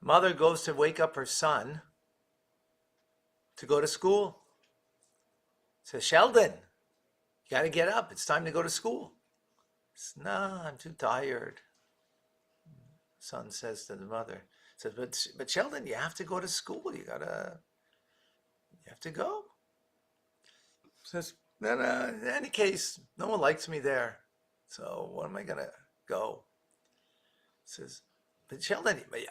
Mother goes to wake up her son to go to school. Says, Sheldon, you got to get up. It's time to go to school. Says, no, I'm too tired. Son says to the mother, says, but Sheldon, you have to go to school. You have to go. Says, no, in any case, no one likes me there. So what am I going to go? Says, but Sheldon, you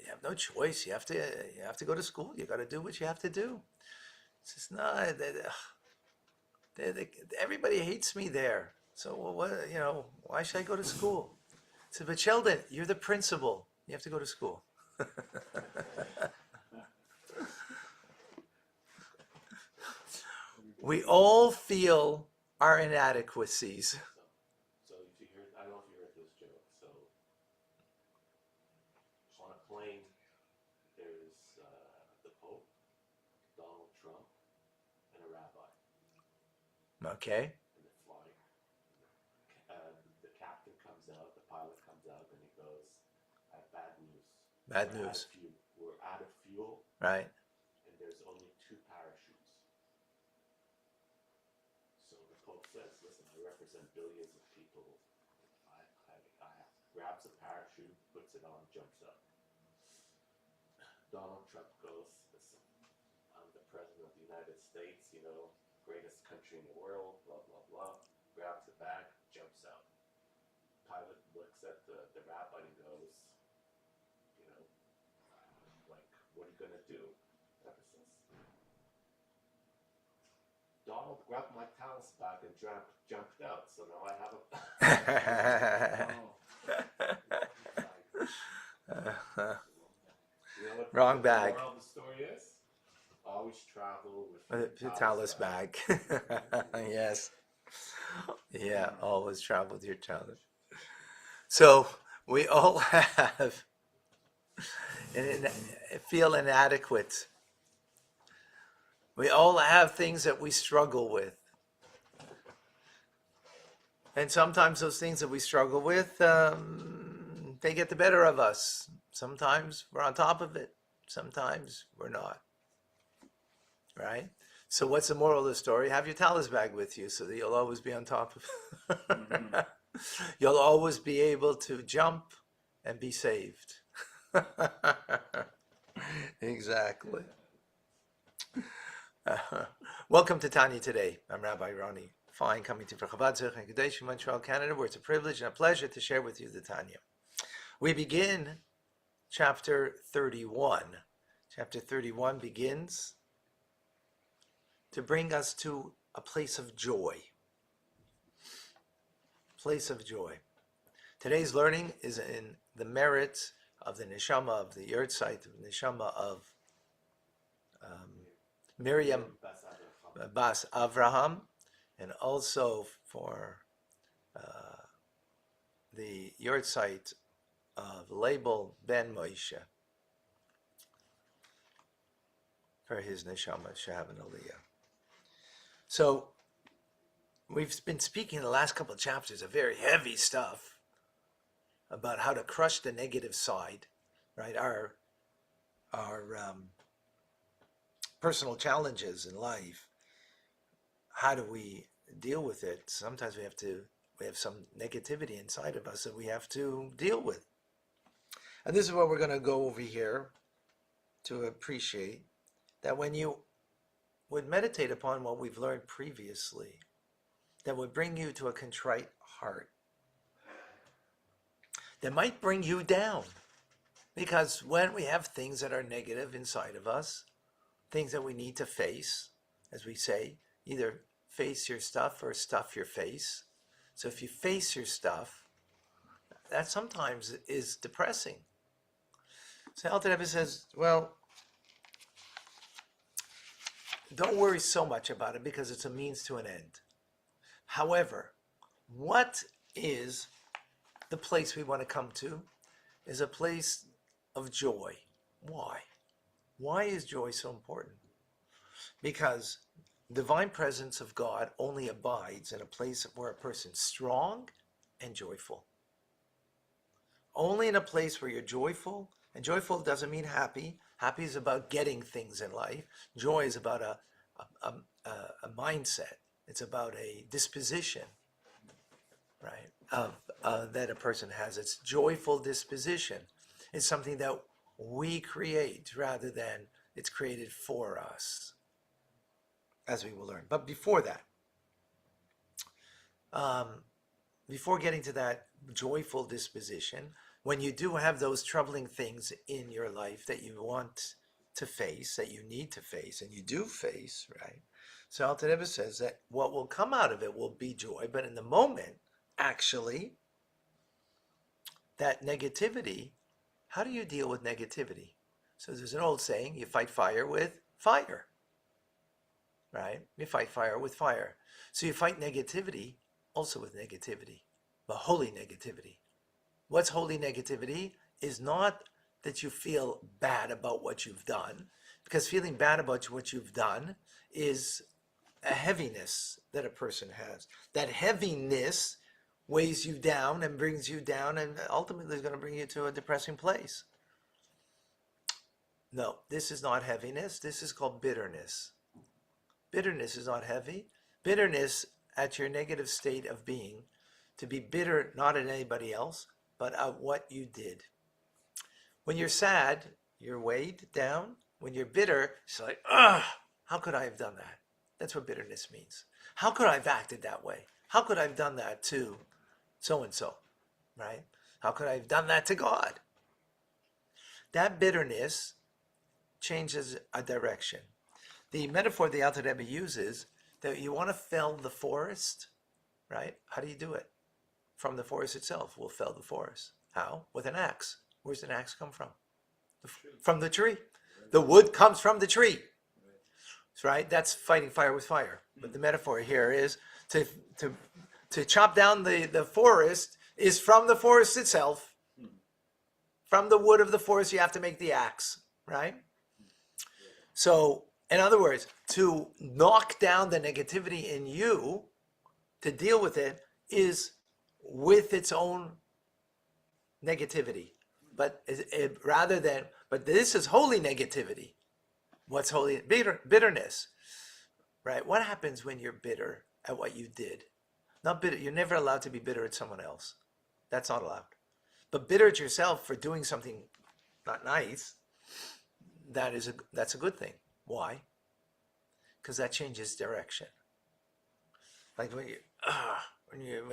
have no choice. You have to go to school. You got to do what you have to do. Says, no, everybody hates me there. So what, why should I go to school? Says, but Sheldon, you're the principal. You have to go to school. We all feel our inadequacies. So if you heard, I don't know if you heard this joke. So on a plane, there's the Pope, Donald Trump, and a rabbi. Okay. And they're flying. The captain comes out, the pilot comes out, and he goes, "I have bad news. Bad news. We're out of fuel. Right. And there's only 2 parachutes." So the Pope says, "Listen, I represent billions of people. I grabs a parachute, puts it on, jumps up." Donald Trump goes, "Listen, I'm the president of the United States, greatest country in the world, blah, blah, blah." Grabs the bag, jumps out. Pilot looks at the rabbi and goes, like, "What are you going to do?" Rabbi says, "Donald grabbed my talents back and jumped out, so now I have a..." Wrong bag. The moral of the story is, always travel with Your talus bag. Yes. Yeah, always travel with your talus. So we all feel inadequate. We all have things that we struggle with. And sometimes those things that we struggle with, they get the better of us. Sometimes we're on top of it. Sometimes we're not. Right? So what's the moral of the story? Have your talus bag with you so that you'll always be on top of it. You'll always be able to jump and be saved. Exactly. Welcome to Tanya Today. I'm Rabbi Ronnie Fine, coming to you from Chabad Zurich and Kadesh in Montreal, Canada, where it's a privilege and a pleasure to share with you the Tanya. We begin chapter 31. Chapter 31 begins to bring us to a place of joy. Place of joy. Today's learning is in the merits of the neshama of the yahrzeit, of the neshama of Miriam Bas Avraham, and also for the yahrzeit of Label ben Moshe, for his neshama Shahav and Aliyah. So we've been speaking in the last couple of chapters of very heavy stuff about how to crush the negative side, right? Our personal challenges in life. How do we deal with it? Sometimes we have some negativity inside of us that we have to deal with. And this is what we're going to go over here to appreciate that when you would meditate upon what we've learned previously, that would bring you to a contrite heart, that might bring you down. Because when we have things that are negative inside of us, things that we need to face, as we say, either face your stuff or stuff your face. So if you face your stuff, that sometimes is depressing. So Alter Rebbe says, well, don't worry so much about it because it's a means to an end. However, what is the place we want to come to is a place of joy. Why? Why is joy so important? Because divine presence of God only abides in a place where a person's strong and joyful. Only in a place where you're joyful And joyful doesn't mean happy. Happy is about getting things in life. Joy is about a mindset. It's about a disposition, right? That a person has. It's joyful disposition. It's something that we create rather than it's created for us, as we will learn. But before that, before getting to that joyful disposition, when you do have those troubling things in your life that you want to face, that you need to face, and you do face, right? So Alter Rebbe says that what will come out of it will be joy, but in the moment, actually, that negativity, how do you deal with negativity? So there's an old saying, you fight fire with fire, right? You fight fire with fire. So you fight negativity also with negativity, but holy negativity. What's holy negativity is not that you feel bad about what you've done, because feeling bad about what you've done is a heaviness that a person has. That heaviness weighs you down and brings you down and ultimately is going to bring you to a depressing place. No, this is not heaviness. This is called bitterness. Bitterness is not heavy. Bitterness at your negative state of being, to be bitter not at anybody else, but at what you did. When you're sad, you're weighed down. When you're bitter, it's like, how could I have done that? That's what bitterness means. How could I have acted that way? How could I have done that to so-and-so, right? How could I have done that to God? That bitterness changes a direction. The metaphor the Alter Rebbe uses, that you want to fell the forest, right? How do you do it? From the forest itself, we'll fell the forest. How? With an axe. Where's an axe come from? From the tree. The wood comes from the tree. Right? That's fighting fire with fire. But the metaphor here is to chop down the forest is from the forest itself. From the wood of the forest, you have to make the axe, right? So, in other words, to knock down the negativity in you, to deal with it, is with its own negativity. But but this is holy negativity. What's holy? Bitterness, right? What happens when you're bitter at what you did? Not bitter. You're never allowed to be bitter at someone else. That's not allowed. But bitter at yourself for doing something not nice, that's a good thing. Why? Because that changes direction. Like when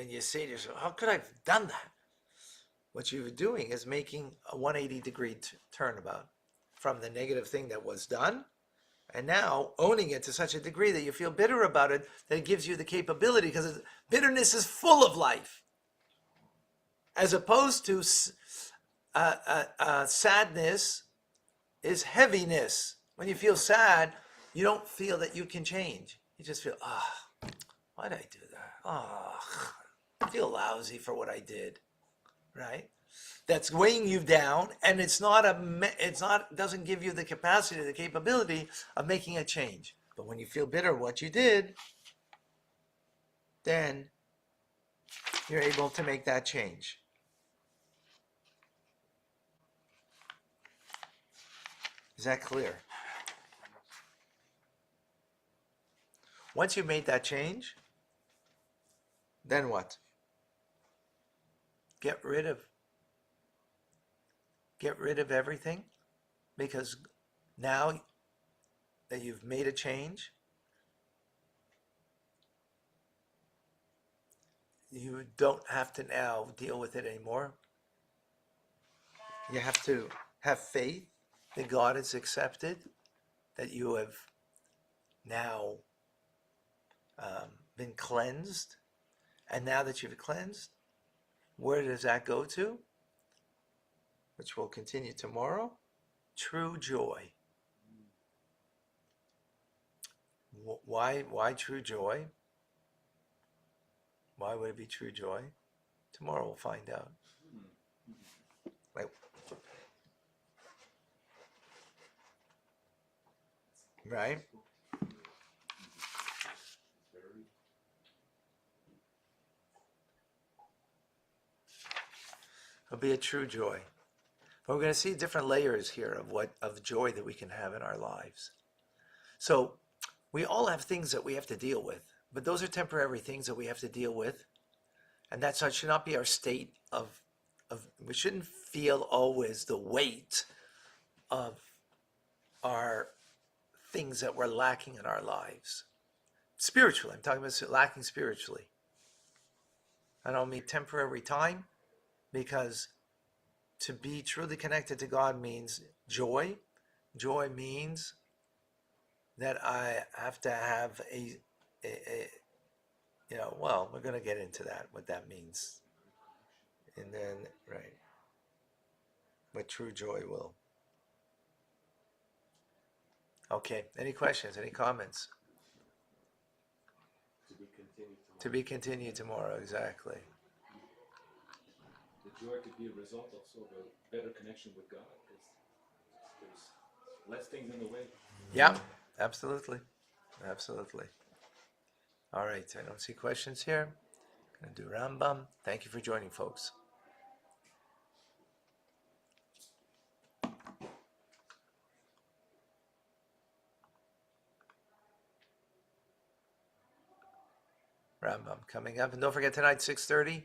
you say to yourself, how could I have done that? What you're doing is making a 180-degree turnabout from the negative thing that was done, and now owning it to such a degree that you feel bitter about it, that it gives you the capability, because bitterness is full of life. As opposed to sadness is heaviness. When you feel sad, you don't feel that you can change. You just feel, why did I do that? I feel lousy for what I did, right? That's weighing you down, and doesn't give you the capacity, the capability of making a change. But when you feel bitter what you did, then you're able to make that change. Is that clear? Once you've made that change, then what? Get rid of everything, because now that you've made a change, you don't have to now deal with it anymore. You have to have faith that God has accepted, that you have now been cleansed. And now that you've cleansed, where does that go to? Which will continue tomorrow. True joy. Why true joy? Why would it be true joy? Tomorrow we'll find out. Right? It'll be a true joy. But we're going to see different layers here of joy that we can have in our lives. So we all have things that we have to deal with, but those are temporary things that we have to deal with. And that should not be our state of we shouldn't feel always the weight of our things that we're lacking in our lives. Spiritually, I'm talking about lacking spiritually. I don't mean temporary time, because to be truly connected to God means joy. Joy means that I have to have a well, we're going to get into that, what that means. And then, right, what true joy will. Okay, any questions, any comments? To be continued tomorrow. To be continued tomorrow, exactly. The joy could be a result also of a better connection with God, because there's less things in the way. Yeah, absolutely. Absolutely. All right, I don't see questions here. Gonna do Rambam. Thank you for joining, folks. Rambam coming up. And don't forget tonight, 6:30,